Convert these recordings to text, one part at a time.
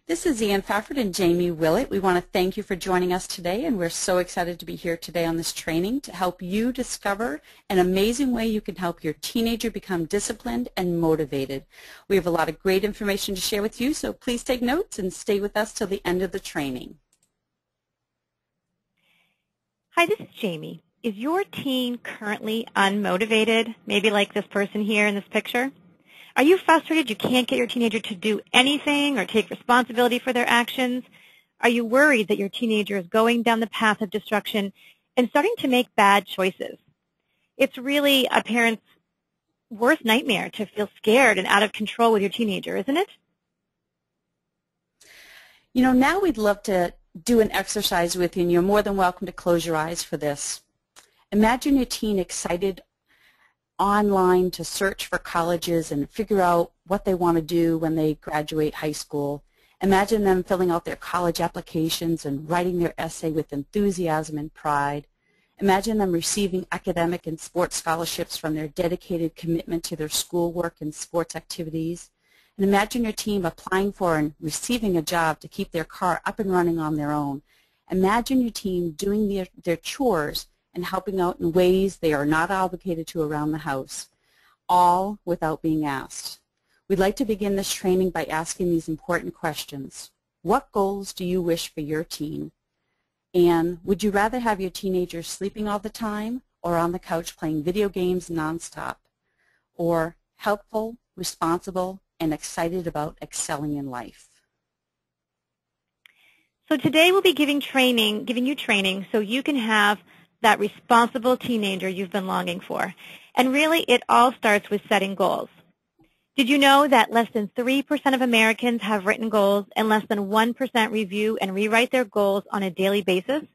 This is Ann Fafford and Jamie Willett. We want to thank you for joining us today, and we're so excited to be here today on this training to help you discover an amazing way you can help your teenager become disciplined and motivated. We have a lot of great information to share with you, so please take notes and stay with us till the end of the training. Hi, this is Jamie. Is your teen currently unmotivated, maybe like this person here in this picture? Are you frustrated you can't get your teenager to do anything or take responsibility for their actions? Are you worried that your teenager is going down the path of destruction and starting to make bad choices? It's really a parent's worst nightmare to feel scared and out of control with your teenager, isn't it? You know, now we'd love to do an exercise with you, and you're more than welcome to close your eyes for this. Imagine your teen excited online to search for colleges and figure out what they want to do when they graduate high school. Imagine them filling out their college applications and writing their essay with enthusiasm and pride. Imagine them receiving academic and sports scholarships from their dedicated commitment to their schoolwork and sports activities. And imagine your team applying for and receiving a job to keep their car up and running on their own. Imagine your team doing their chores and helping out in ways they are not obligated to around the house, all without being asked. We'd like to begin this training by asking these important questions. What goals do you wish for your teen? And would you rather have your teenager sleeping all the time or on the couch playing video games nonstop? Or helpful, responsible, and excited about excelling in life? So today we'll be giving you training so you can have that responsible teenager you've been longing for. And really, it all starts with setting goals. Did you know that less than 3% of Americans have written goals and less than 1% review and rewrite their goals on a daily basis?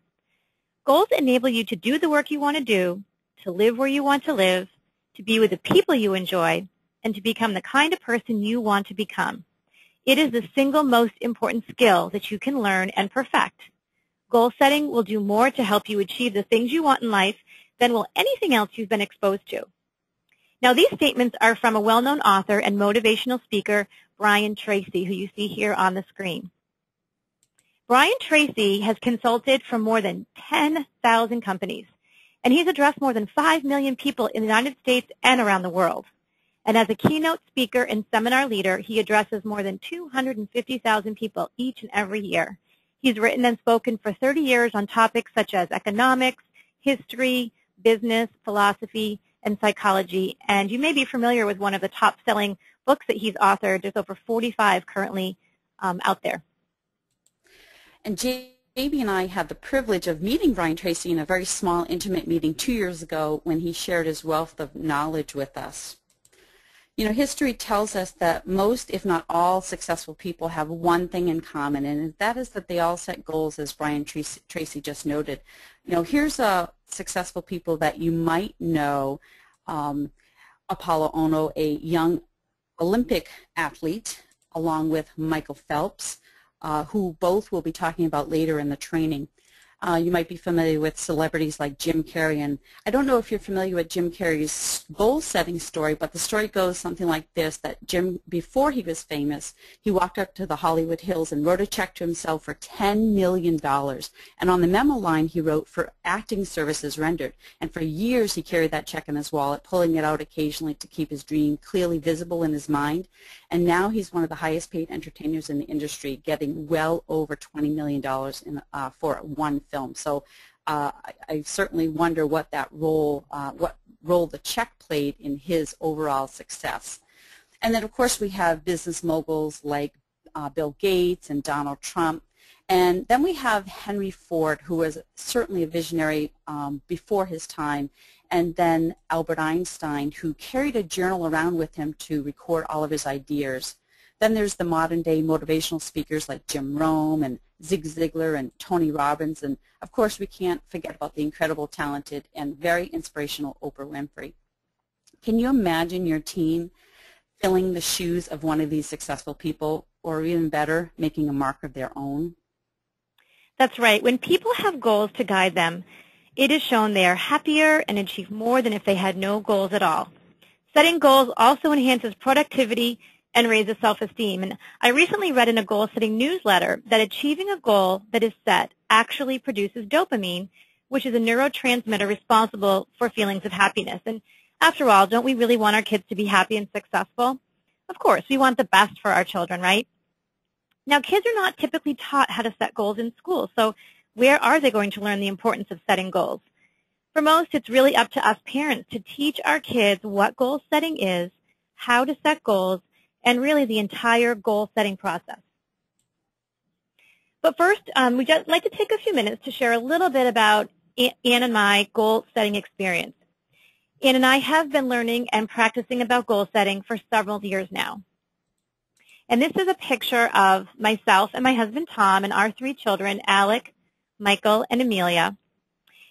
Goals enable you to do the work you want to do, to live where you want to live, to be with the people you enjoy, and to become the kind of person you want to become. It is the single most important skill that you can learn and perfect. Goal setting will do more to help you achieve the things you want in life than will anything else you've been exposed to. Now, these statements are from a well-known author and motivational speaker, Brian Tracy, who you see here on the screen. Brian Tracy has consulted for more than 10,000 companies, and he's addressed more than 5 million people in the United States and around the world. And as a keynote speaker and seminar leader, he addresses more than 250,000 people each and every year. He's written and spoken for 30 years on topics such as economics, history, business, philosophy, and psychology. And you may be familiar with one of the top-selling books that he's authored. There's over 45 currently out there. And Jamie and I had the privilege of meeting Brian Tracy in a very small, intimate meeting 2 years ago when he shared his wealth of knowledge with us. You know, history tells us that most, if not all, successful people have one thing in common, and that is that they all set goals, as Brian Tracy just noted. You know, here's successful people that you might know. Apollo Ono, a young Olympic athlete, along with Michael Phelps, who both we'll be talking about later in the training. You might be familiar with celebrities like Jim Carrey, and I don't know if you're familiar with Jim Carrey's goal-setting story, but the story goes something like this, that Jim, before he was famous, he walked up to the Hollywood Hills and wrote a check to himself for $10 million. And on the memo line, he wrote, "for acting services rendered." And for years, he carried that check in his wallet, pulling it out occasionally to keep his dream clearly visible in his mind. And now he's one of the highest-paid entertainers in the industry, getting well over $20 million for one film. So I certainly wonder what role the check played in his overall success. And then, of course, we have business moguls like Bill Gates and Donald Trump. And then we have Henry Ford, who was certainly a visionary before his time, and then Albert Einstein, who carried a journal around with him to record all of his ideas. Then there's the modern-day motivational speakers like Jim Rohn and Zig Ziglar and Tony Robbins, and of course we can't forget about the incredible, talented, and very inspirational Oprah Winfrey. Can you imagine your teen filling the shoes of one of these successful people, or even better, making a mark of their own? That's right. When people have goals to guide them, it is shown they are happier and achieve more than if they had no goals at all. Setting goals also enhances productivity, and raises self-esteem. And I recently read in a goal-setting newsletter that achieving a goal that is set actually produces dopamine, which is a neurotransmitter responsible for feelings of happiness. And after all, don't we really want our kids to be happy and successful? Of course, we want the best for our children, right? Now, kids are not typically taught how to set goals in school, so where are they going to learn the importance of setting goals? For most, it's really up to us parents to teach our kids what goal setting is, how to set goals, and really the entire goal-setting process. But first, we'd just like to take a few minutes to share a little bit about Ann and my goal-setting experience. Ann and I have been learning and practicing about goal-setting for several years now. And this is a picture of myself and my husband Tom and our 3 children, Alec, Michael, and Amelia.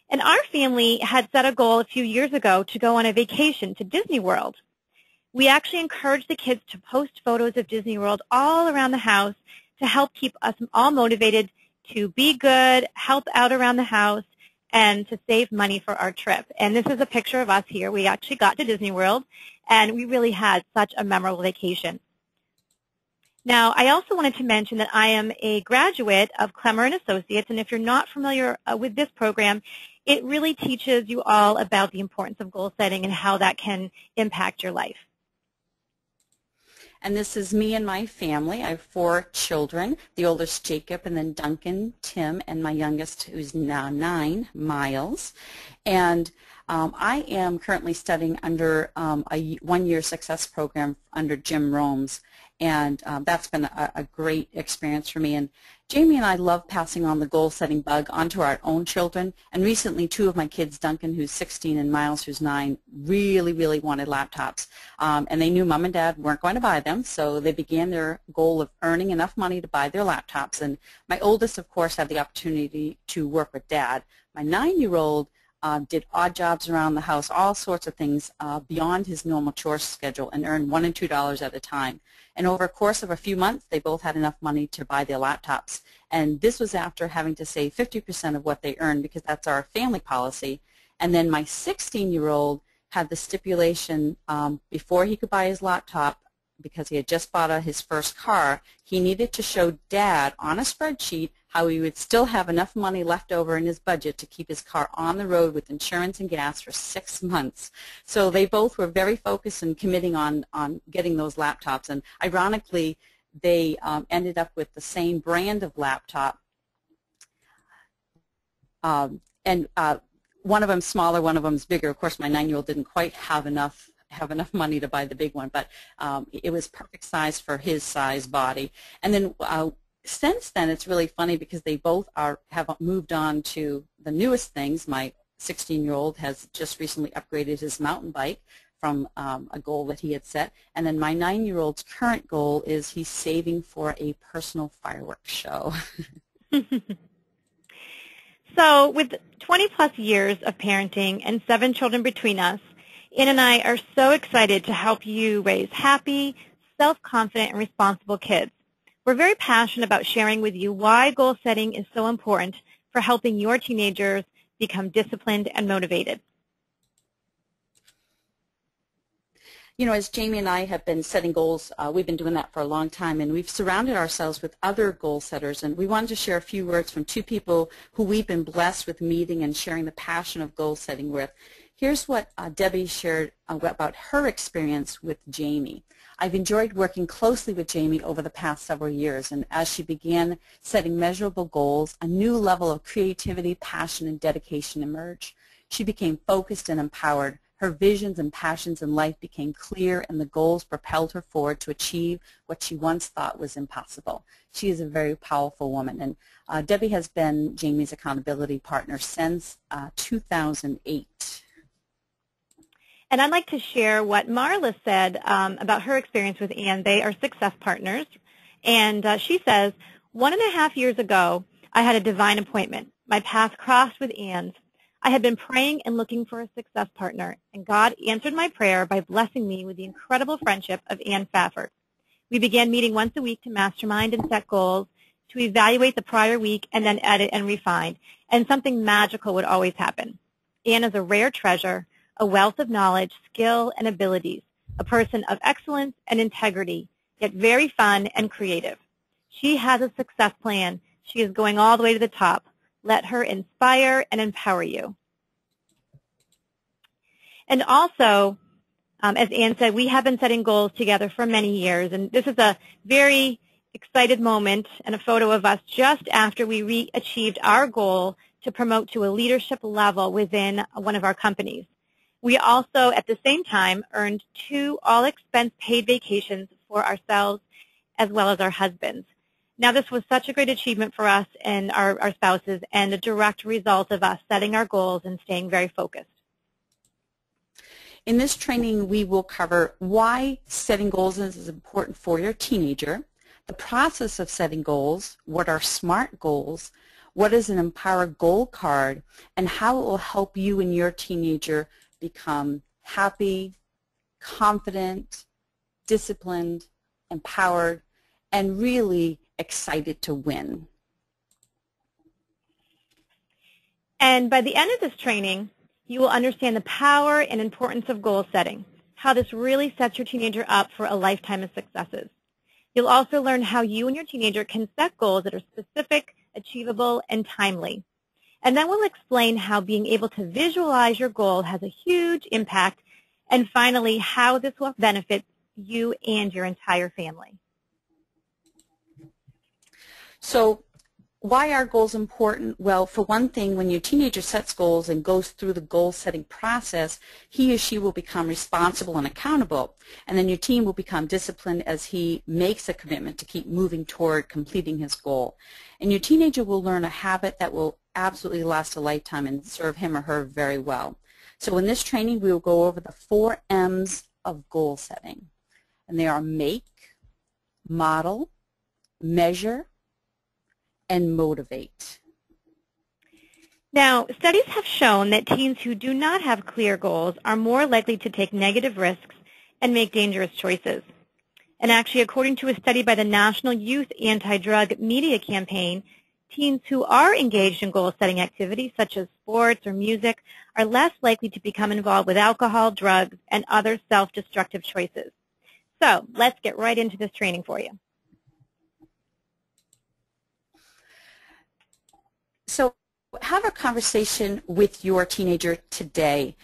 And our family had set a goal a few years ago to go on a vacation to Disney World. We actually encouraged the kids to post photos of Disney World all around the house to help keep us all motivated to be good, help out around the house, and to save money for our trip. And this is a picture of us here. We actually got to Disney World, and we really had such a memorable vacation. Now, I also wanted to mention that I am a graduate of Clemmer & Associates, and if you're not familiar with this program, it really teaches you all about the importance of goal setting and how that can impact your life. And this is me and my family. I have 4 children, the oldest Jacob, and then Duncan, Tim, and my youngest, who's now 9, Miles. And I am currently studying under a one-year success program under Jim Rohm's. And that's been a great experience for me. And Jamie and I love passing on the goal-setting bug onto our own children. And recently, 2 of my kids, Duncan, who's 16, and Miles, who's 9, really wanted laptops. And they knew Mom and Dad weren't going to buy them, so they began their goal of earning enough money to buy their laptops. And my oldest, of course, had the opportunity to work with Dad. My 9-year-old did odd jobs around the house, all sorts of things beyond his normal chore schedule, and earned $1 and $2 at a time. And over a course of a few months, they both had enough money to buy their laptops. And this was after having to save 50% of what they earned, because that's our family policy. And then my 16-year-old had the stipulation before he could buy his laptop, because he had just bought his first car, he needed to show Dad on a spreadsheet how he would still have enough money left over in his budget to keep his car on the road with insurance and gas for 6 months. So they both were very focused and committing on getting those laptops. And ironically, they ended up with the same brand of laptop. One of them's smaller, one of them's bigger. Of course, my 9-year-old didn't quite have enough money to buy the big one, but it was perfect size for his size body. And then since then, it's really funny because they both have moved on to the newest things. My 16-year-old has just recently upgraded his mountain bike from a goal that he had set. And then my 9-year-old's current goal is he's saving for a personal fireworks show. So with 20-plus years of parenting and 7 children between us, Ann and I are so excited to help you raise happy, self-confident, and responsible kids. We're very passionate about sharing with you why goal setting is so important for helping your teenagers become disciplined and motivated. You know, as Jamie and I have been setting goals, we've been doing that for a long time, and we've surrounded ourselves with other goal setters, and we wanted to share a few words from 2 people who we've been blessed with meeting and sharing the passion of goal setting with. Here's what Debbie shared about her experience with Jamie. I've enjoyed working closely with Jamie over the past several years, and as she began setting measurable goals, a new level of creativity, passion, and dedication emerged. She became focused and empowered. Her visions and passions in life became clear, and the goals propelled her forward to achieve what she once thought was impossible. She is a very powerful woman, and Debbie has been Jamie's accountability partner since 2008. And I'd like to share what Marla said about her experience with Ann. They are success partners. And she says, 1.5 years ago, I had a divine appointment. My path crossed with Ann's. I had been praying and looking for a success partner, and God answered my prayer by blessing me with the incredible friendship of Ann Fafford. We began meeting once a week to mastermind and set goals, to evaluate the prior week, and then edit and refine. And something magical would always happen. Ann is a rare treasure, a wealth of knowledge, skill, and abilities, a person of excellence and integrity get very fun and creative. She has a success plan. She is going all the way to the top. Let her inspire and empower you. And also, as Ann said, we have been setting goals together for many years, and this is a very excited moment and a photo of us just after we achieved our goal to promote to a leadership level within one of our companies. We also, at the same time, earned 2 all-expense paid vacations for ourselves as well as our husbands. Now, this was such a great achievement for us and our spouses, and a direct result of us setting our goals and staying very focused. In this training, we will cover why setting goals is important for your teenager, the process of setting goals, what are SMART goals, what is an Empower Goal Card, and how it will help you and your teenager become happy, confident, disciplined, empowered, and really excited to win. And by the end of this training, you will understand the power and importance of goal setting, how this really sets your teenager up for a lifetime of successes. You'll also learn how you and your teenager can set goals that are specific, achievable, and timely. And then we'll explain how being able to visualize your goal has a huge impact, and finally, how this will benefit you and your entire family. So why are goals important? Well, for one thing, when your teenager sets goals and goes through the goal-setting process, he or she will become responsible and accountable, and then your teen will become disciplined as he makes a commitment to keep moving toward completing his goal. And your teenager will learn a habit that will absolutely last a lifetime and serve him or her very well. So in this training, we will go over the 4 M's of goal setting, and they are make, model, measure, and motivate. Now, studies have shown that teens who do not have clear goals are more likely to take negative risks and make dangerous choices. And actually, according to a study by the National Youth Anti-Drug Media Campaign, teens who are engaged in goal-setting activities such as sports or music are less likely to become involved with alcohol, drugs, and other self-destructive choices. So let's get right into this training for you. So have a conversation with your teenager today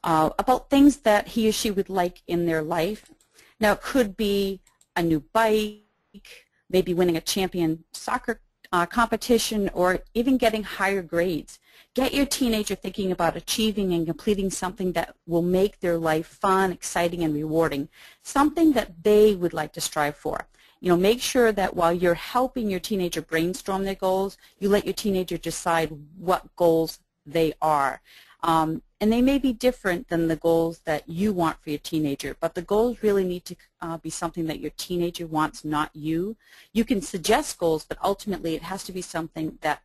about things that he or she would like in their life. Now, it could be a new bike, maybe winning a champion soccer competition, or even getting higher grades. Get your teenager thinking about achieving and completing something that will make their life fun, exciting, and rewarding, something that they would like to strive for. You know, make sure that while you're helping your teenager brainstorm their goals, you let your teenager decide what goals they are. And they may be different than the goals that you want for your teenager, but the goals really need to be something that your teenager wants, not you. You can suggest goals, but ultimately it has to be something that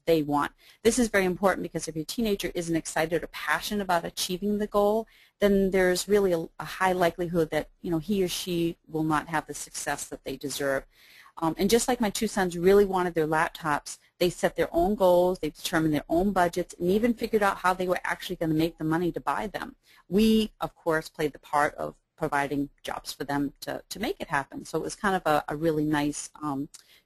they want. This is very important because if your teenager isn't excited or passionate about achieving the goal, then there's really a high likelihood that, you know, he or she will not have the success that they deserve. And just like my 2 sons really wanted their laptops, they set their own goals, they determined their own budgets, and even figured out how they were actually going to make the money to buy them. We, of course, played the part of providing jobs for them to make it happen. So it was kind of a really nice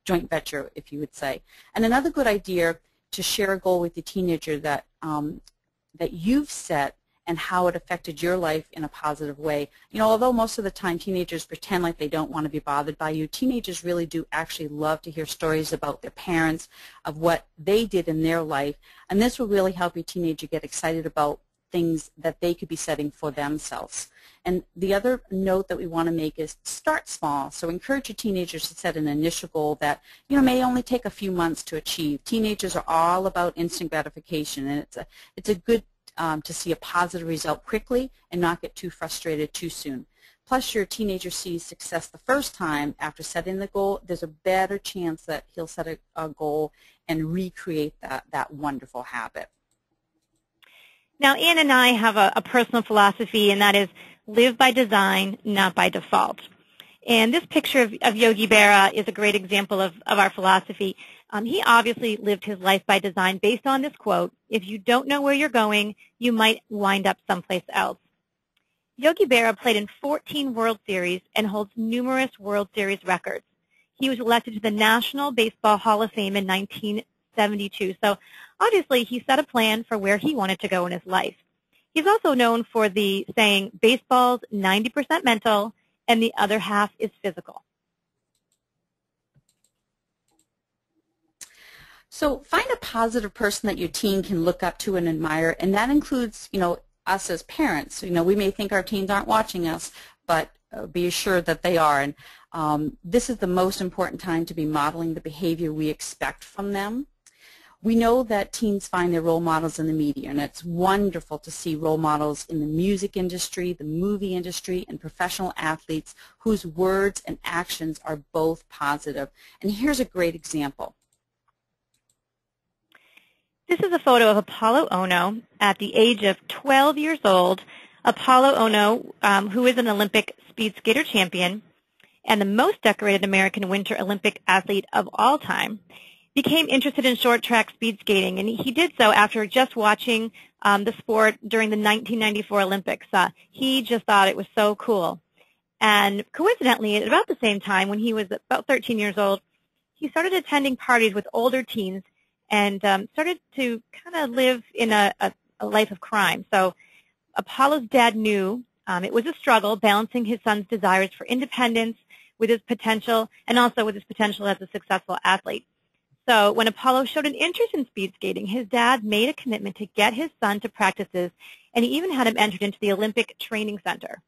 joint venture, if you would say. And another good idea to share a goal with your teenager that, that you've set and how it affected your life in a positive way. You know, although most of the time teenagers pretend like they don't want to be bothered by you, teenagers really do actually love to hear stories about their parents, of what they did in their life, and this will really help your teenager get excited about things that they could be setting for themselves. And the other note that we want to make is start small. So encourage your teenagers to set an initial goal that, you know, may only take a few months to achieve. Teenagers are all about instant gratification, and it's a good to see a positive result quickly and not get too frustrated too soon. Plus, your teenager sees success the first time after setting the goal, there's a better chance that he'll set a goal and recreate that wonderful habit. Now, Ann and I have a personal philosophy, and that is live by design, not by default. And this picture of Yogi Berra is a great example of our philosophy. He obviously lived his life by design based on this quote: if you don't know where you're going, you might wind up someplace else. Yogi Berra played in 14 World Series and holds numerous World Series records. He was elected to the National Baseball Hall of Fame in 1972. So obviously he set a plan for where he wanted to go in his life. He's also known for the saying, baseball's 90% mental and the other half is physical. So find a positive person that your teen can look up to and admire, and that includes, us as parents. We may think our teens aren't watching us, but be assured that they are. And this is the most important time to be modeling the behavior we expect from them. We know that teens find their role models in the media, and it's wonderful to see role models in the music industry, the movie industry, and professional athletes whose words and actions are both positive. And here's a great example. This is a photo of Apolo Ohno at the age of 12 years old. Apolo Ohno, who is an Olympic speed skater champion and the most decorated American Winter Olympic athlete of all time, became interested in short track speed skating, and he did so after just watching the sport during the 1994 Olympics. He just thought it was so cool. And coincidentally, at about the same time, when he was about 13 years old, he started attending parties with older teens and started to kind of live in a life of crime. So Apolo's dad knew it was a struggle balancing his son's desires for independence with his potential, and also with his potential as a successful athlete. So when Apolo showed an interest in speed skating, his dad made a commitment to get his son to practices, and he even had him entered into the Olympic Training Center.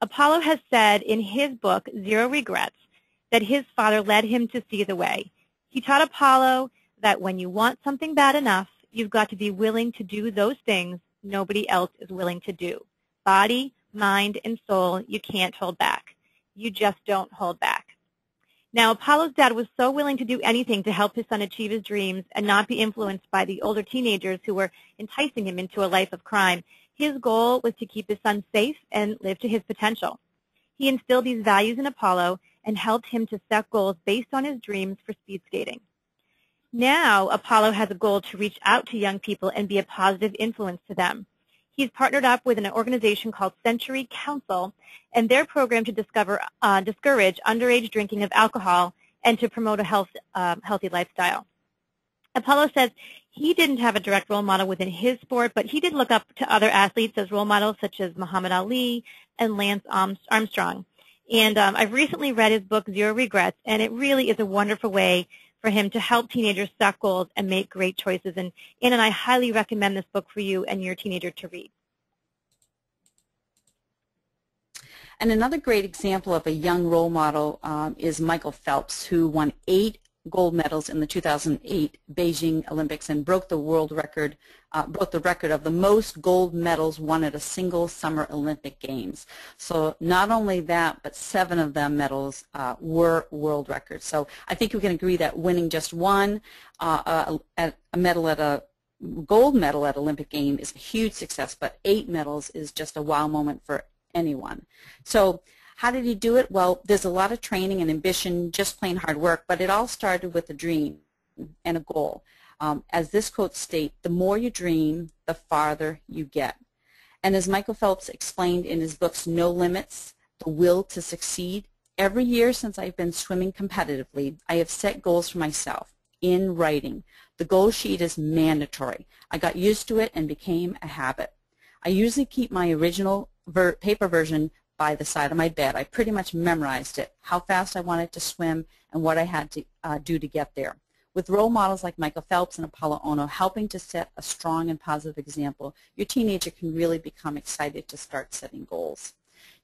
Apolo has said in his book, Zero Regrets, that his father led him to see the way. He taught Apolo that when you want something bad enough, you've got to be willing to do those things nobody else is willing to do. Body, mind, and soul, you can't hold back. You just don't hold back. Now, Apolo's dad was so willing to do anything to help his son achieve his dreams and not be influenced by the older teenagers who were enticing him into a life of crime. His goal was to keep his son safe and live to his potential. He instilled these values in Apolo and helped him to set goals based on his dreams for speed skating. Now, Apolo has a goal to reach out to young people and be a positive influence to them. He's partnered up with an organization called Century Council and their program to discourage underage drinking of alcohol and to promote a healthy lifestyle. Apolo says he didn't have a direct role model within his sport, but he did look up to other athletes as role models such as Muhammad Ali and Lance Armstrong. And I've recently read his book, Zero Regrets, and it really is a wonderful way for him to help teenagers set goals and make great choices. And Ann and I highly recommend this book for you and your teenager to read. And another great example of a young role model is Michael Phelps, who won 8 gold medals in the 2008 Beijing Olympics and broke the world record, broke the record of the most gold medals won at a single Summer Olympic Games. So not only that, but 7 of them medals were world records. So I think we can agree that winning just one a medal at a gold medal at Olympic Games is a huge success, but 8 medals is just a wow moment for anyone. So how did he do it? Well, there's a lot of training and ambition, just plain hard work, but it all started with a dream and a goal. As this quote states, the more you dream, the farther you get. And as Michael Phelps explained in his books, No Limits, The Will to Succeed, every year since I've been swimming competitively, I have set goals for myself in writing. The goal sheet is mandatory. I got used to it and became a habit. I usually keep my original paper version by the side of my bed. I pretty much memorized it, how fast I wanted to swim and what I had to do to get there. With role models like Michael Phelps and Apolo Ohno helping to set a strong and positive example, your teenager can really become excited to start setting goals.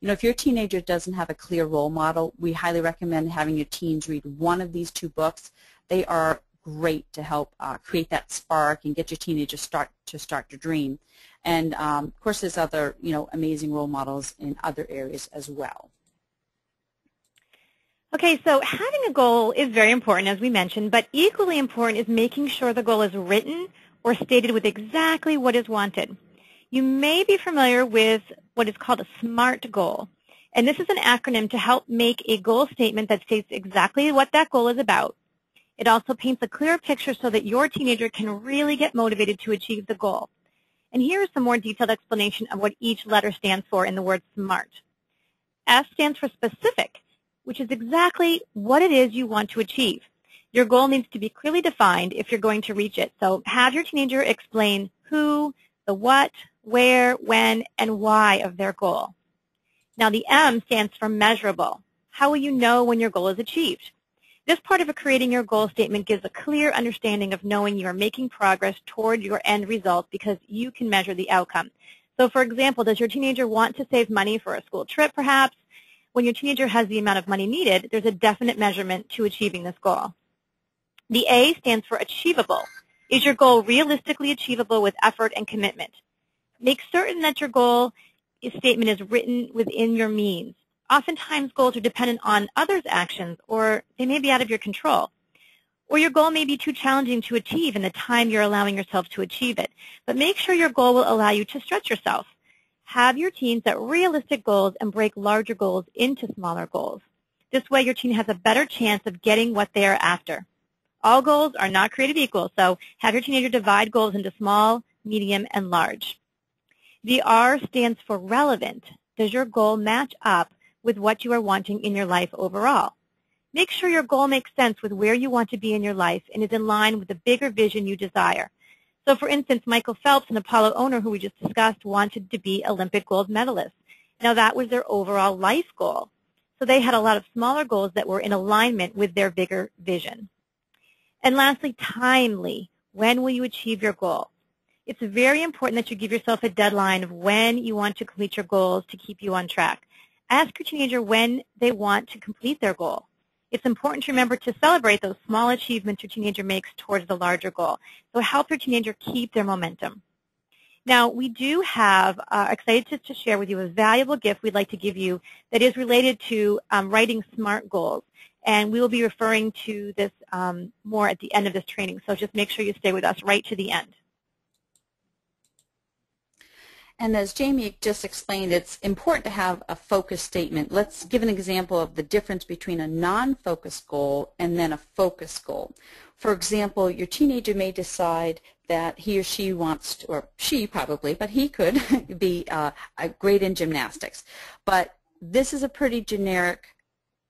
If your teenager doesn't have a clear role model, we highly recommend having your teens read one of these 2 books. They are great to help create that spark and get your teenager to start to dream. And of course, there's other amazing role models in other areas as well. Okay, so having a goal is very important, as we mentioned, but equally important is making sure the goal is written or stated with exactly what is wanted. You may be familiar with what is called a SMART goal, and this is an acronym to help make a goal statement that states exactly what that goal is about. It also paints a clear picture so that your teenager can really get motivated to achieve the goal. And here is some more detailed explanation of what each letter stands for in the word SMART. S stands for specific, which is exactly what it is you want to achieve. Your goal needs to be clearly defined if you're going to reach it. So have your teenager explain who, the what, where, when, and why of their goal. Now the M stands for measurable. How will you know when your goal is achieved? This part of creating your goal statement gives a clear understanding of knowing you are making progress toward your end result because you can measure the outcome. So for example, does your teenager want to save money for a school trip perhaps? When your teenager has the amount of money needed, there's a definite measurement to achieving this goal. The A stands for achievable. Is your goal realistically achievable with effort and commitment? Make certain that your goal statement is written within your means. Oftentimes, goals are dependent on others' actions, or they may be out of your control. Or your goal may be too challenging to achieve in the time you're allowing yourself to achieve it. But make sure your goal will allow you to stretch yourself. Have your teen set realistic goals and break larger goals into smaller goals. This way, your teen has a better chance of getting what they are after. All goals are not created equal, so have your teenager divide goals into small, medium, and large. The R stands for relevant. Does your goal match up with what you are wanting in your life overall? Make sure your goal makes sense with where you want to be in your life and is in line with the bigger vision you desire. So for instance, Michael Phelps, an Apollo owner who we just discussed, wanted to be Olympic gold medalist. Now that was their overall life goal. So they had a lot of smaller goals that were in alignment with their bigger vision. And lastly, timely. When will you achieve your goal? It's very important that you give yourself a deadline of when you want to complete your goals to keep you on track. Ask your teenager when they want to complete their goal. It's important to remember to celebrate those small achievements your teenager makes towards the larger goal. So help your teenager keep their momentum. Now, we do have, excited to share with you a valuable gift we'd like to give you that is related to writing SMART goals. And we will be referring to this more at the end of this training. So just make sure you stay with us right to the end. And as Jamie just explained, it's important to have a focus statement. Let's give an example of the difference between a non-focus goal and then a focus goal. For example, your teenager may decide that he or she wants to, or she probably, but he could be great in gymnastics. But this is a pretty generic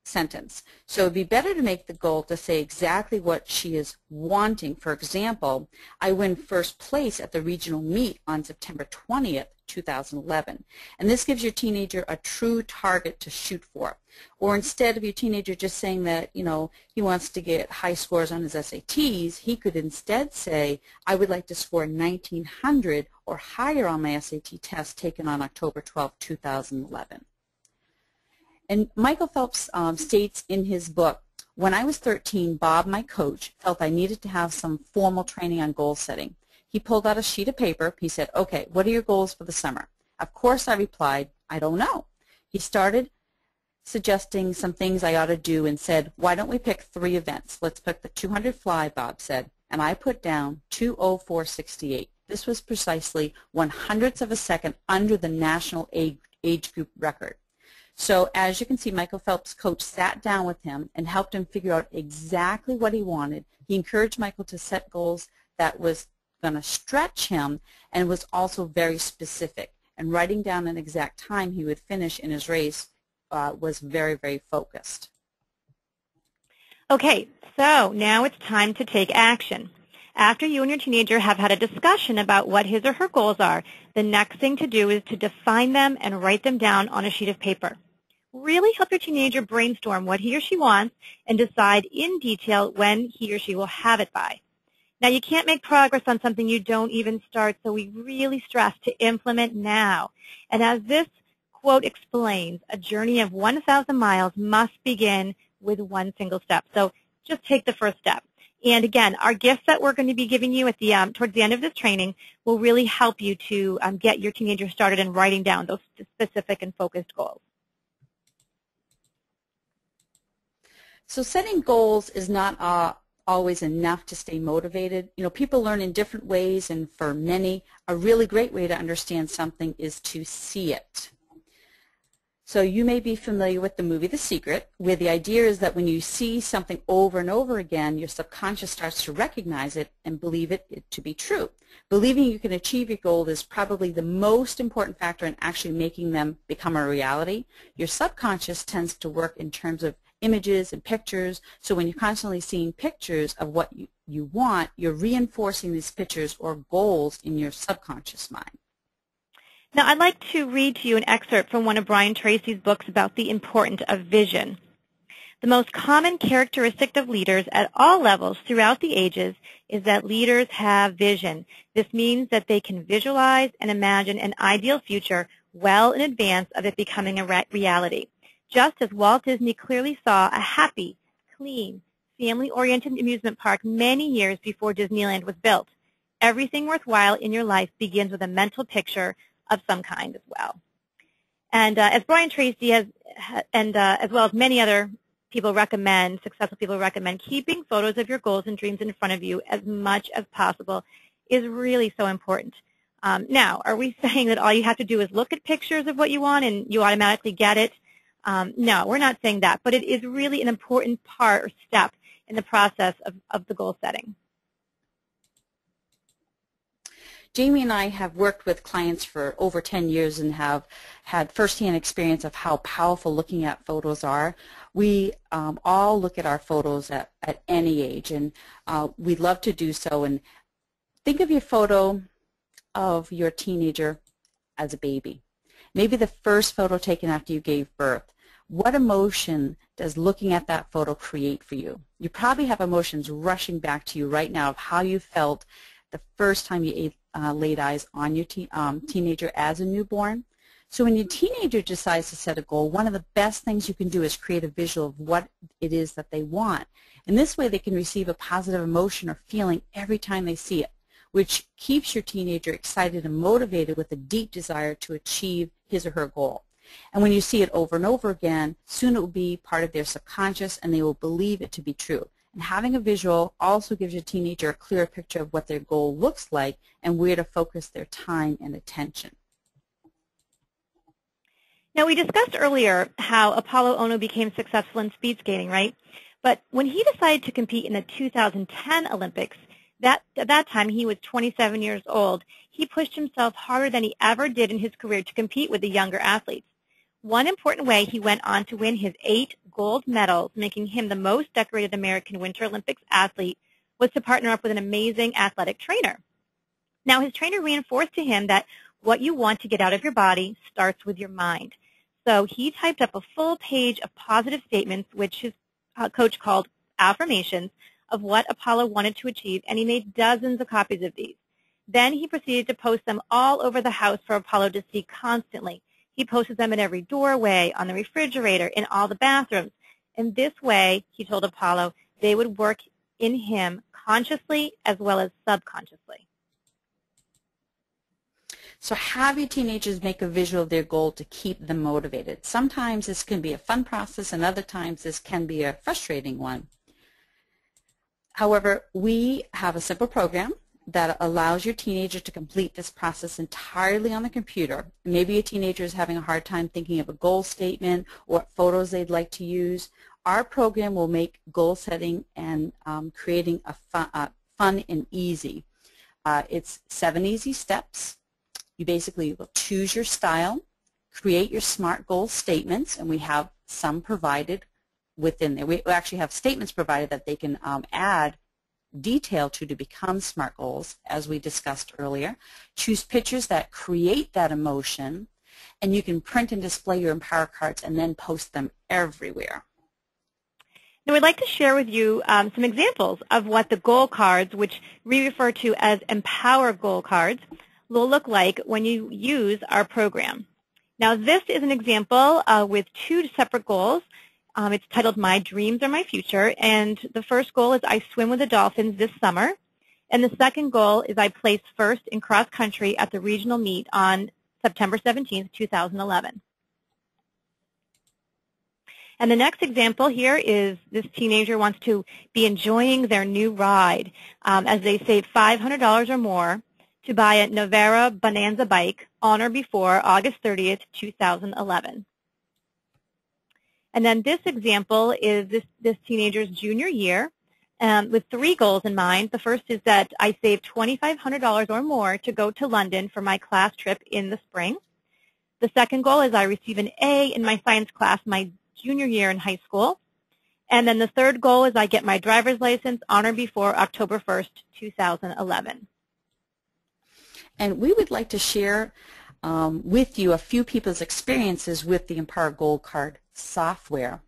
sentence. So it would be better to make the goal to say exactly what she is wanting. For example, I win first place at the regional meet on September 20th, 2011. And this gives your teenager a true target to shoot for. Or instead of your teenager just saying that, you know, he wants to get high scores on his SATs, he could instead say, I would like to score 1900 or higher on my SAT test taken on October 12, 2011. And Michael Phelps states in his book, when I was 13, Bob, my coach, felt I needed to have some formal training on goal setting. He pulled out a sheet of paper. He said, okay, what are your goals for the summer? Of course, I replied, I don't know. He started suggesting some things I ought to do and said, why don't we pick 3 events? Let's pick the 200 fly, Bob said. And I put down 2:04.68. This was precisely 1/100th of a second under the national age group record. So as you can see, Michael Phelps' coach sat down with him and helped him figure out exactly what he wanted. He encouraged Michael to set goals that was going to stretch him and was also very specific. And writing down an exact time he would finish in his race was very, very focused. Okay, so now it's time to take action. After you and your teenager have had a discussion about what his or her goals are, the next thing to do is to define them and write them down on a sheet of paper. Really help your teenager brainstorm what he or she wants and decide in detail when he or she will have it by. Now, you can't make progress on something you don't even start, so we really stress to implement now. And as this quote explains, a journey of 1,000 miles must begin with one single step. So just take the first step. And again, our gifts that we're going to be giving you at the towards the end of this training will really help you to get your teenager started in writing down those specific and focused goals. So setting goals is not always enough to stay motivated. You know, people learn in different ways, and for many, a really great way to understand something is to see it. So you may be familiar with the movie The Secret, where the idea is that when you see something over and over again, your subconscious starts to recognize it and believe it to be true. Believing you can achieve your goal is probably the most important factor in actually making them become a reality. Your subconscious tends to work in terms of images and pictures, so when you're constantly seeing pictures of what you want, you're reinforcing these pictures or goals in your subconscious mind. Now, I'd like to read to you an excerpt from one of Brian Tracy's books about the importance of vision. The most common characteristic of leaders at all levels throughout the ages is that leaders have vision. This means that they can visualize and imagine an ideal future well in advance of it becoming a reality. Just as Walt Disney clearly saw a happy, clean, family-oriented amusement park many years before Disneyland was built. Everything worthwhile in your life begins with a mental picture of some kind as well. And as Brian Tracy has, as well as many other people recommend, successful people recommend, keeping photos of your goals and dreams in front of you as much as possible is really so important. Now, are we saying that all you have to do is look at pictures of what you want and you automatically get it? No, we're not saying that, but it is really an important part or step in the process of the goal setting. Jamie and I have worked with clients for over 10 years and have had firsthand experience of how powerful looking at photos are. We all look at our photos at any age, and we'd love to do so. And think of your photo of your teenager as a baby. Maybe the first photo taken after you gave birth. What emotion does looking at that photo create for you? You probably have emotions rushing back to you right now of how you felt the first time you laid eyes on your teenager as a newborn. So when your teenager decides to set a goal, one of the best things you can do is create a visual of what it is that they want. And this way they can receive a positive emotion or feeling every time they see it, which keeps your teenager excited and motivated with a deep desire to achieve his or her goal. And when you see it over and over again, soon it will be part of their subconscious and they will believe it to be true. And having a visual also gives your teenager a clear picture of what their goal looks like and where to focus their time and attention. Now, we discussed earlier how Apollo Ono became successful in speed skating, right? But when he decided to compete in the 2010 Olympics, at that time he was 27 years old, he pushed himself harder than he ever did in his career to compete with the younger athletes. One important way he went on to win his 8 gold medals, making him the most decorated American Winter Olympics athlete, was to partner up with an amazing athletic trainer. Now, his trainer reinforced to him that what you want to get out of your body starts with your mind. So he typed up a full page of positive statements, which his coach called affirmations, of what Apollo wanted to achieve, and he made dozens of copies of these. Then he proceeded to post them all over the house for Apollo to see constantly. He posted them in every doorway, on the refrigerator, in all the bathrooms. In this way, he told Apollo, they would work in him consciously as well as subconsciously. So have your teenagers make a visual of their goal to keep them motivated. Sometimes this can be a fun process, and other times this can be a frustrating one. However, we have a simple program that allows your teenager to complete this process entirely on the computer. Maybe your teenager is having a hard time thinking of a goal statement or what photos they'd like to use. Our program will make goal setting and creating a fun and easy. It's 7 easy steps. You basically will choose your style, create your SMART goal statements, and we have some provided within there. We actually have statements provided that they can add detail to become SMART goals, as we discussed earlier. Choose pictures that create that emotion, and you can print and display your Empower cards and then post them everywhere. Now, we'd like to share with you some examples of what the goal cards, which we refer to as Empower goal cards, will look like when you use our program. Now, this is an example with 2 separate goals. It's titled My Dreams Are My Future, and the first goal is I swim with the dolphins this summer, and the second goal is I place first in cross country at the regional meet on September 17th, 2011. And the next example here is this teenager wants to be enjoying their new ride as they save $500 or more to buy a Navara Bonanza bike on or before August 30th, 2011. And then this example is this teenager's junior year with 3 goals in mind. The first is that I saved $2,500 or more to go to London for my class trip in the spring. The second goal is I receive an A in my science class my junior year in high school. And then the third goal is I get my driver's license on or before October 1st, 2011. And we would like to share with you a few people's experiences with the Empower Goal Card software.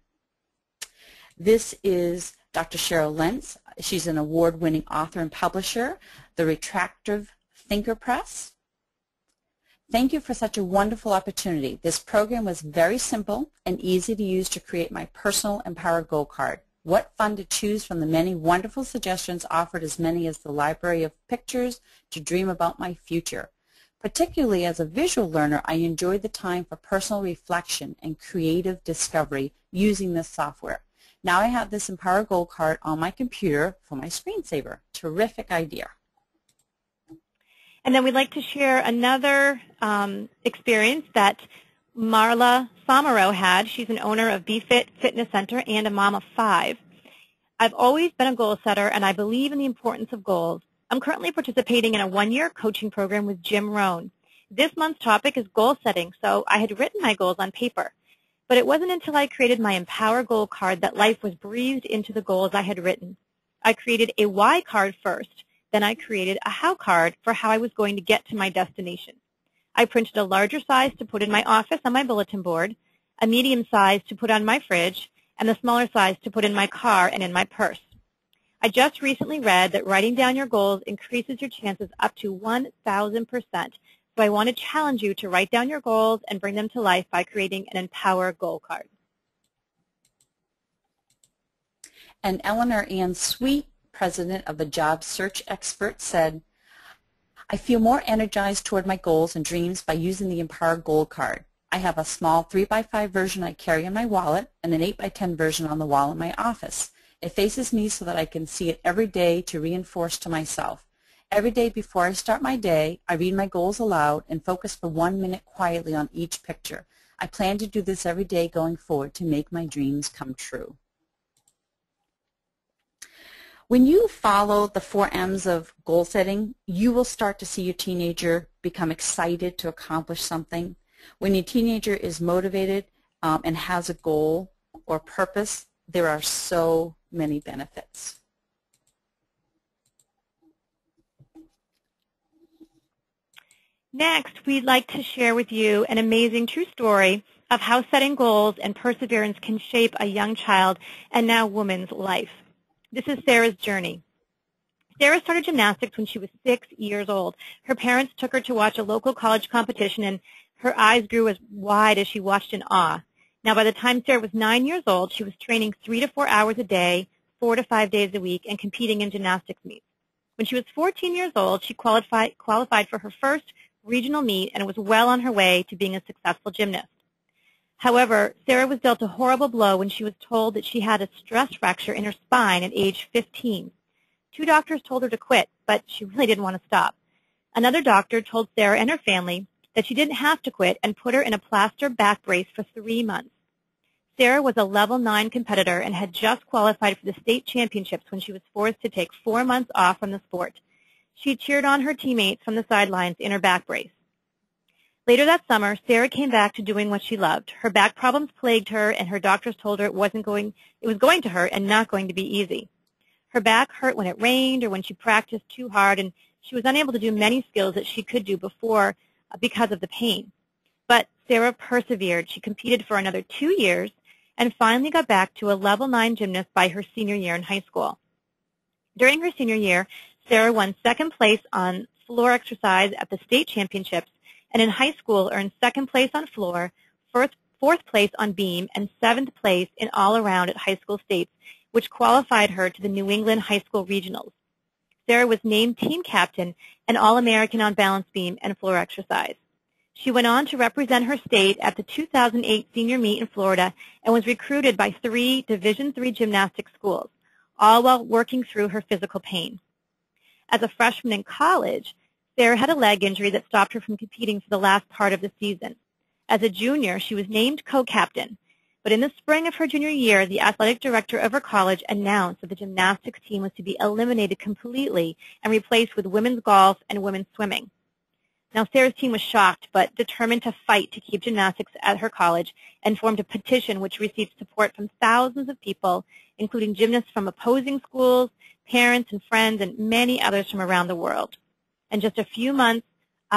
This is Dr. Cheryl Lentz. She's an award-winning author and publisher, the Retractive Thinker Press. Thank you for such a wonderful opportunity. This program was very simple and easy to use to create my personal Empower Goal Card. What fun to choose from the many wonderful suggestions offered, as many as the library of pictures to dream about my future. Particularly as a visual learner, I enjoyed the time for personal reflection and creative discovery using this software. Now I have this Empower Goal Card on my computer for my screensaver. Terrific idea. And then we'd like to share another experience that Marla Somero had. She's an owner of BFit Fitness Center and a mom of 5. I've always been a goal setter, and I believe in the importance of goals. I'm currently participating in a 1-year coaching program with Jim Rohn. This month's topic is goal setting, so I had written my goals on paper. But it wasn't until I created my Empower Goal Card that life was breathed into the goals I had written. I created a why card first, then I created a how card for how I was going to get to my destination. I printed a larger size to put in my office on my bulletin board, a medium size to put on my fridge, and the smaller size to put in my car and in my purse. I just recently read that writing down your goals increases your chances up to 1,000%. So I want to challenge you to write down your goals and bring them to life by creating an Empower Goal Card. And Eleanor Ann Sweet, president of the Job Search Expert, said, I feel more energized toward my goals and dreams by using the Empower Goal Card. I have a small 3x5 version I carry in my wallet and an 8x10 version on the wall in my office. It faces me so that I can see it every day to reinforce to myself. Every day before I start my day, I read my goals aloud and focus for 1 minute quietly on each picture. I plan to do this every day going forward to make my dreams come true. When you follow the 4 M's of goal setting, you will start to see your teenager become excited to accomplish something. When your teenager is motivated and has a goal or purpose, there are so many benefits. Next, we'd like to share with you an amazing true story of how setting goals and perseverance can shape a young child and now woman's life. This is Sarah's journey. Sarah started gymnastics when she was 6 years old. Her parents took her to watch a local college competition, and her eyes grew as wide as she watched in awe. Now, by the time Sarah was 9 years old, she was training 3 to 4 hours a day, 4 to 5 days a week, and competing in gymnastics meets. When she was 14 years old, she qualified for her first regional meet and was well on her way to being a successful gymnast. However, Sarah was dealt a horrible blow when she was told that she had a stress fracture in her spine at age 15. 2 doctors told her to quit, but she really didn't want to stop. Another doctor told Sarah and her family that she didn't have to quit and put her in a plaster back brace for 3 months. Sarah was a level 9 competitor and had just qualified for the state championships when she was forced to take 4 months off from the sport. She cheered on her teammates from the sidelines in her back brace. Later that summer, Sarah came back to doing what she loved. Her back problems plagued her, and her doctors told her it was going to hurt and not going to be easy. Her back hurt when it rained or when she practiced too hard, and she was unable to do many skills that she could do before because of the pain. But Sarah persevered. She competed for another 2 years and finally got back to a level 9 gymnast by her senior year in high school. During her senior year, Sarah won 2nd place on floor exercise at the state championships, and in high school earned 2nd place on floor, 4th place on beam, and 7th place in all-around at high school states, which qualified her to the New England High School Regionals. Sarah was named team captain and All-American on balance beam and floor exercise. She went on to represent her state at the 2008 senior meet in Florida and was recruited by 3 Division III gymnastics schools, all while working through her physical pain. As a freshman in college, Sarah had a leg injury that stopped her from competing for the last part of the season. As a junior, she was named co-captain. But in the spring of her junior year, the athletic director of her college announced that the gymnastics team was to be eliminated completely and replaced with women's golf and women's swimming. Now, Sarah's team was shocked but determined to fight to keep gymnastics at her college and formed a petition which received support from thousands of people, including gymnasts from opposing schools, parents and friends, and many others from around the world. And just a few months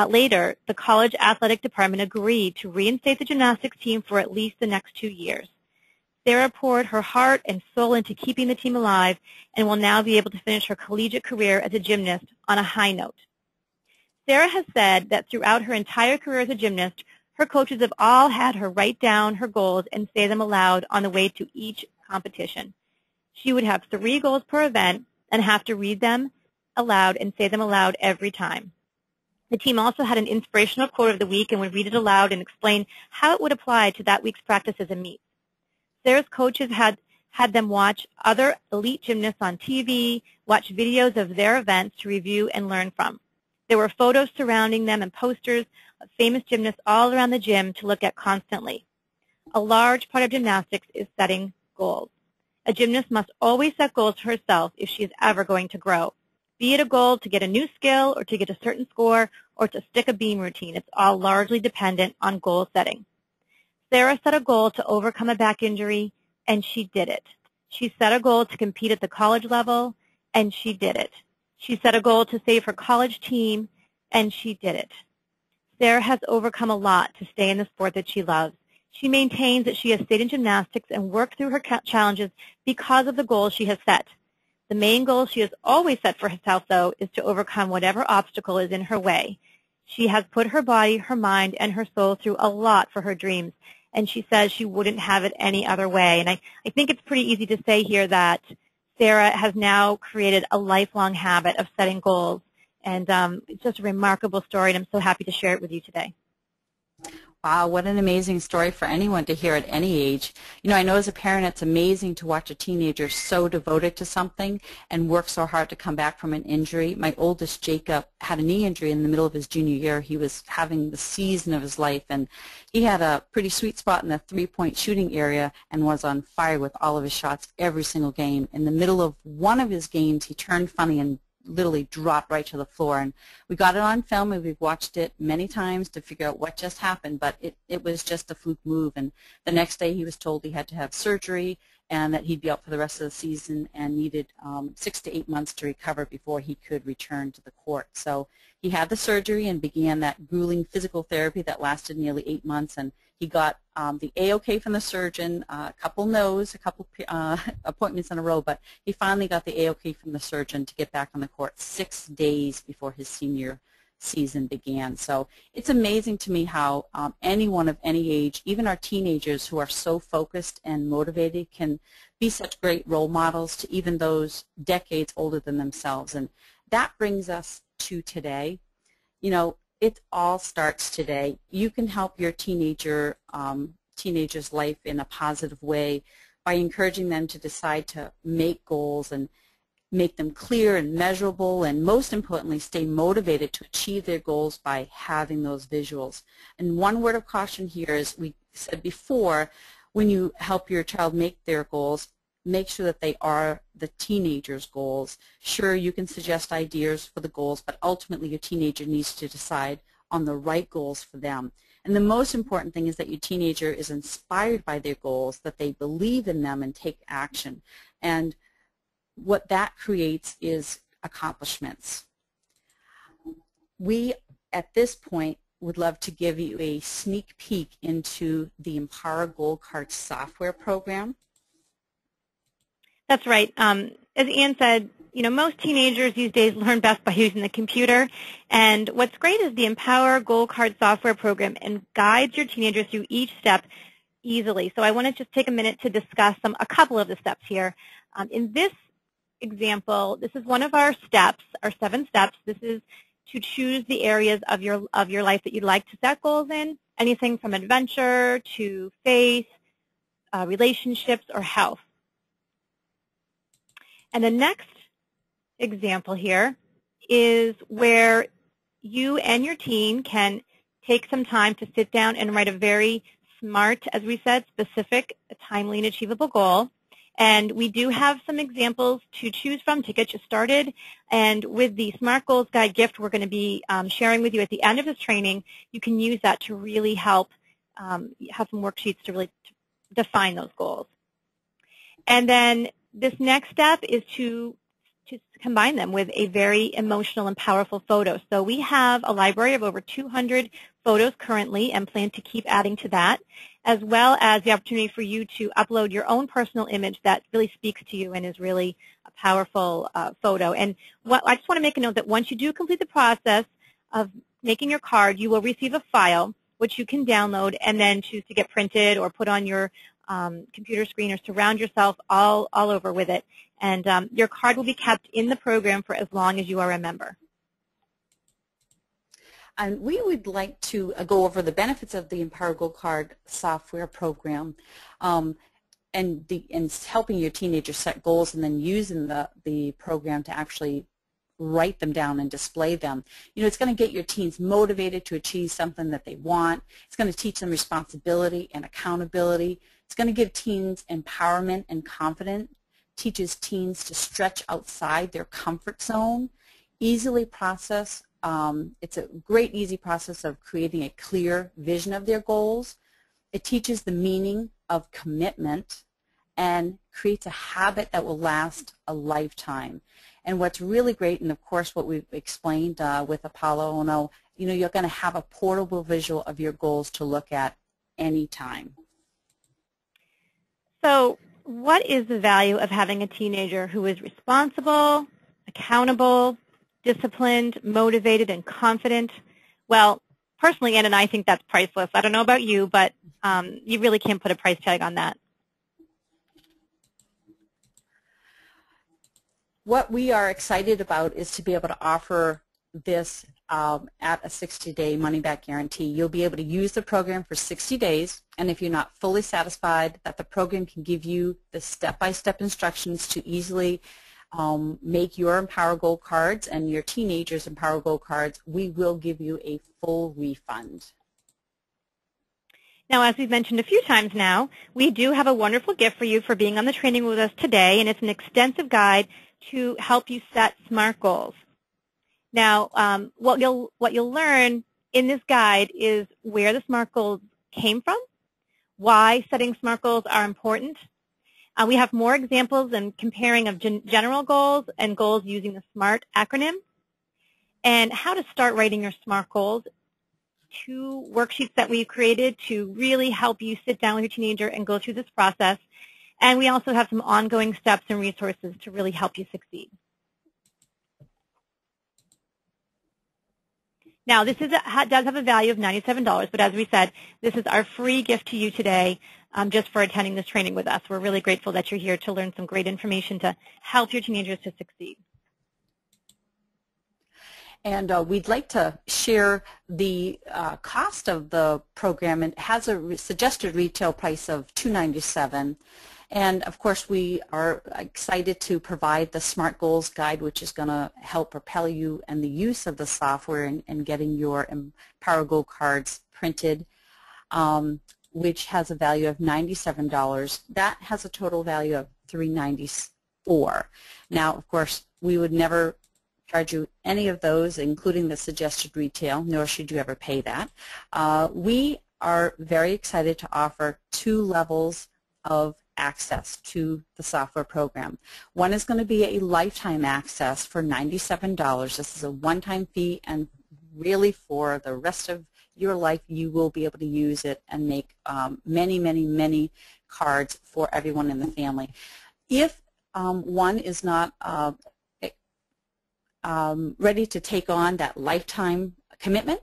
later, the college athletic department agreed to reinstate the gymnastics team for at least the next 2 years. Sarah poured her heart and soul into keeping the team alive and will now be able to finish her collegiate career as a gymnast on a high note. Sarah has said that throughout her entire career as a gymnast, her coaches have all had her write down her goals and say them aloud on the way to each competition. She would have 3 goals per event and have to read them aloud and say them aloud every time. The team also had an inspirational quote of the week and would read it aloud and explain how it would apply to that week's practices and meets. Sarah's coaches had them watch other elite gymnasts on TV, watch videos of their events to review and learn from. There were photos surrounding them and posters of famous gymnasts all around the gym to look at constantly. A large part of gymnastics is setting goals. A gymnast must always set goals for herself if she is ever going to grow. Be it a goal to get a new skill or to get a certain score or to stick a beam routine, it's all largely dependent on goal setting. Sarah set a goal to overcome a back injury, and she did it. She set a goal to compete at the college level, and she did it. She set a goal to save her college team, and she did it. Sarah has overcome a lot to stay in the sport that she loves. She maintains that she has stayed in gymnastics and worked through her challenges because of the goals she has set. The main goal she has always set for herself, though, is to overcome whatever obstacle is in her way. She has put her body, her mind, and her soul through a lot for her dreams, and she says she wouldn't have it any other way. And I think it's pretty easy to say here that Sarah has now created a lifelong habit of setting goals, and it's just a remarkable story, and I'm so happy to share it with you today. Wow, what an amazing story for anyone to hear at any age. You know, I know as a parent it's amazing to watch a teenager so devoted to something and work so hard to come back from an injury. My oldest, Jacob, had a knee injury in the middle of his junior year. He was having the season of his life, and he had a pretty sweet spot in the three-point shooting area and was on fire with all of his shots every single game. In the middle of one of his games, he turned funny and literally dropped right to the floor, and we got it on film and we've watched it many times to figure out what just happened, but it was just a fluke move. And the next day he was told he had to have surgery and that he'd be out for the rest of the season and needed 6 to 8 months to recover before he could return to the court. So he had the surgery and began that grueling physical therapy that lasted nearly 8 months, and he got the A-OK from the surgeon, a couple no's, a couple appointments in a row, but he finally got the A-OK from the surgeon to get back on the court 6 days before his senior season began. So it's amazing to me how anyone of any age, even our teenagers who are so focused and motivated, can be such great role models to even those decades older than themselves. And that brings us to today. You know, it all starts today. You can help your teenager's life in a positive way by encouraging them to decide to make goals and make them clear and measurable, and most importantly, stay motivated to achieve their goals by having those visuals. And one word of caution here is, we said before, when you help your child make their goals, make sure that they are the teenager's goals. Sure, you can suggest ideas for the goals, but ultimately your teenager needs to decide on the right goals for them. And the most important thing is that your teenager is inspired by their goals, that they believe in them and take action. And what that creates is accomplishments. We, at this point, would love to give you a sneak peek into the Empara Goal Cards software program. That's right. As Ann said, you know, most teenagers these days learn best by using the computer. And what's great is the Empara Goal Card software program and guides your teenager through each step easily. So I want to just take a minute to discuss a couple of the steps here. In this example, this is one of our steps, our 7 steps. This is to choose the areas of your life that you'd like to set goals in, anything from adventure to faith, relationships, or health. And the next example here is where you and your teen can take some time to sit down and write a very SMART, as we said, specific, timely, and achievable goal. And we do have some examples to choose from to get you started. And with the SMART Goals Guide gift we're going to be sharing with you at the end of this training, you can use that to really help have some worksheets to really define those goals. And then this next step is to combine them with a very emotional and powerful photo. So we have a library of over 200 photos currently and plan to keep adding to that, as well as the opportunity for you to upload your own personal image that really speaks to you and is really a powerful photo. And I just want to make a note that once you do complete the process of making your card, you will receive a file which you can download and then choose to get printed or put on your computer screen or surround yourself all over with it. And your card will be kept in the program for as long as you are a member. And we would like to go over the benefits of the Empower Gold Card software program and helping your teenagers set goals and then using the program to actually write them down and display them. You know, it's going to get your teens motivated to achieve something that they want. It's going to teach them responsibility and accountability. It's going to give teens empowerment and confidence, teaches teens to stretch outside their comfort zone, easily process. It's a great, easy process of creating a clear vision of their goals. It teaches the meaning of commitment and creates a habit that will last a lifetime. And what's really great, and of course what we've explained with Apollo Ono, you know, you're going to have a portable visual of your goals to look at anytime. So what is the value of having a teenager who is responsible, accountable, disciplined, motivated, and confident? Well, personally, Ann and I think that's priceless. I don't know about you, but you really can't put a price tag on that. What we are excited about is to be able to offer this at a 60-day money-back guarantee. You'll be able to use the program for 60 days, and if you're not fully satisfied, that the program can give you the step-by-step instructions to easily make your Empower Gold cards and your teenagers' Empower Gold cards, we will give you a full refund. Now, as we've mentioned a few times now, we do have a wonderful gift for you for being on the training with us today, and it's an extensive guide to help you set SMART goals. Now, what you'll learn in this guide is where the SMART goals came from, why setting SMART goals are important. We have more examples and comparing of general goals and goals using the SMART acronym, and how to start writing your SMART goals. 2 worksheets that we've created to really help you sit down with your teenager and go through this process. And we also have some ongoing steps and resources to really help you succeed. Now, this does have a value of $97, but as we said, this is our free gift to you today just for attending this training with us. We're really grateful that you're here to learn some great information to help your teenagers to succeed. And we'd like to share the cost of the program. It has a suggested retail price of $297. And of course, we are excited to provide the SMART Goals Guide, which is going to help propel you in the use of the software and getting your Empower Gold cards printed, which has a value of $97. That has a total value of $394. Now, of course, we would never charge you any of those, including the suggested retail, nor should you ever pay that. We are very excited to offer 2 levels of access to the software program. One is going to be a lifetime access for $97. This is a one-time fee, and really for the rest of your life you will be able to use it and make many, many, many cards for everyone in the family. If one is not ready to take on that lifetime commitment,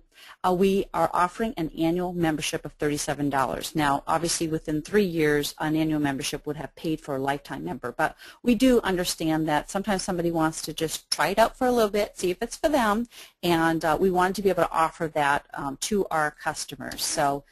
we are offering an annual membership of $37. Now, obviously, within 3 years, an annual membership would have paid for a lifetime member, but we do understand that sometimes somebody wants to just try it out for a little bit, see if it's for them, and we wanted to be able to offer that to our customers. So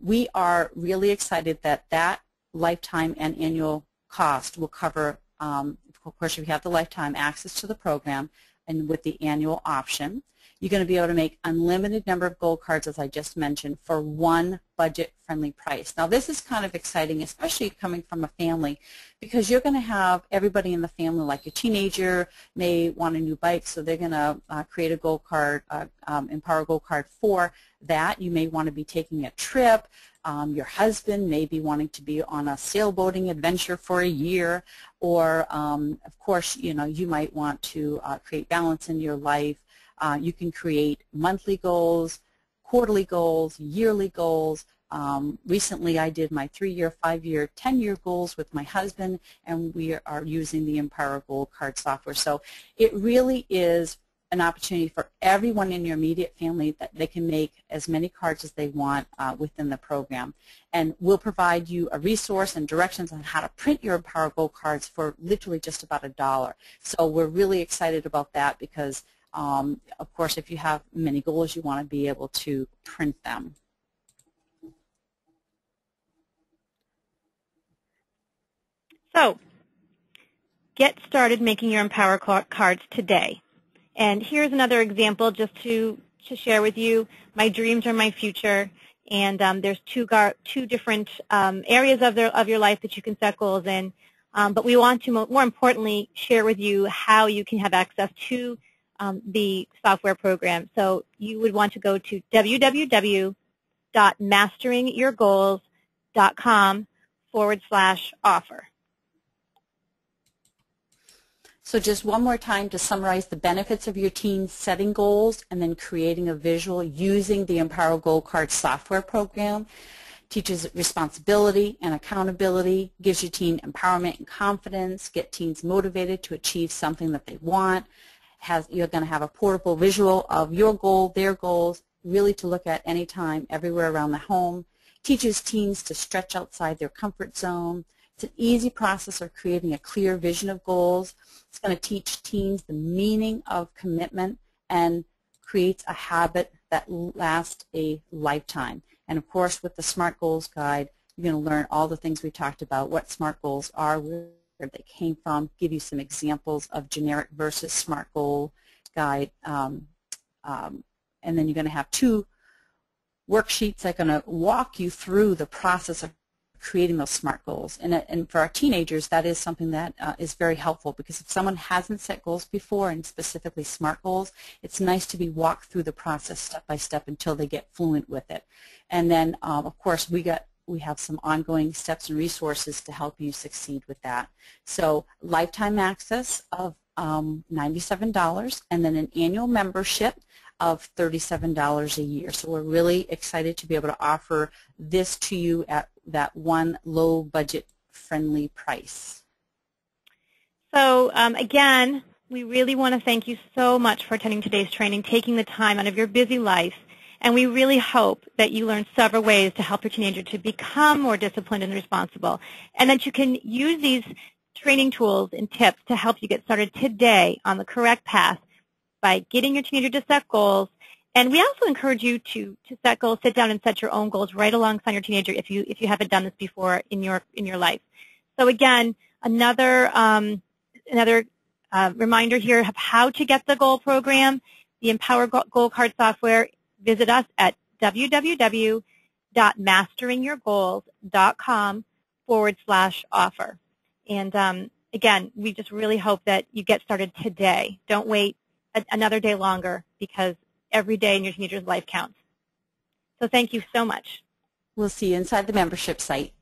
we are really excited that that lifetime and annual cost will cover, of course, if you have the lifetime access to the program and with the annual option. You're going to be able to make unlimited number of goal cards, as I just mentioned, for one budget-friendly price. Now, this is kind of exciting, especially coming from a family, because you're going to have everybody in the family, like a teenager may want a new bike, so they're going to create a goal card, Empower Goal Card for that. You may want to be taking a trip. Your husband may be wanting to be on a sailboating adventure for a year, or of course, you know, you might want to create balance in your life. You can create monthly goals, quarterly goals, yearly goals. Recently I did my 3-year, 5-year, 10-year goals with my husband, and we are using the Empower Goal Card software. So it really is an opportunity for everyone in your immediate family that they can make as many cards as they want within the program. And we'll provide you a resource and directions on how to print your Empower Goal cards for literally just about $1. So we're really excited about that because, of course, if you have many goals, you want to be able to print them. So get started making your Empower cards today. And here's another example just to share with you. My dreams are my future, and there's two different areas of your life that you can set goals in. But we want to, more importantly, share with you how you can have access to the software program. So you would want to go to www.masteringyourgoals.com/offer. So just one more time to summarize the benefits of your team setting goals and then creating a visual using the Empower Goal Card software program. Teaches responsibility and accountability, gives your team empowerment and confidence, get teams motivated to achieve something that they want. You're going to have a portable visual of your goal, their goals, really to look at anytime, everywhere around the home. Teaches teams to stretch outside their comfort zone. It's an easy process of creating a clear vision of goals. It's going to teach teams the meaning of commitment and creates a habit that lasts a lifetime. And of course, with the SMART Goals Guide, you're going to learn all the things we talked about, what SMART goals are, where they came from, give you some examples of generic versus SMART Goal Guide. And then you're going to have 2 worksheets that are going to walk you through the process of creating those SMART goals. And for our teenagers, that is something that is very helpful, because if someone hasn't set goals before, and specifically SMART goals, it's nice to be walked through the process step by step until they get fluent with it. And then, of course, we have some ongoing steps and resources to help you succeed with that. So lifetime access of $97, and then an annual membership of $37 a year. So we're really excited to be able to offer this to you at that one low budget friendly price. So again, we really want to thank you so much for attending today's training, taking the time out of your busy life, and we really hope that you learned several ways to help your teenager to become more disciplined and responsible, and that you can use these training tools and tips to help you get started today on the correct path by getting your teenager to set goals. And we also encourage you to set goals, sit down and set your own goals right alongside your teenager if you haven't done this before in your life. So again, another reminder here of how to get the goal program, the Empower Goal Card software. Visit us at www.masteringyourgoals.com/offer. And again, we just really hope that you get started today. Don't wait another day longer, because every day in your teenager's life counts. So thank you so much. We'll see you inside the membership site.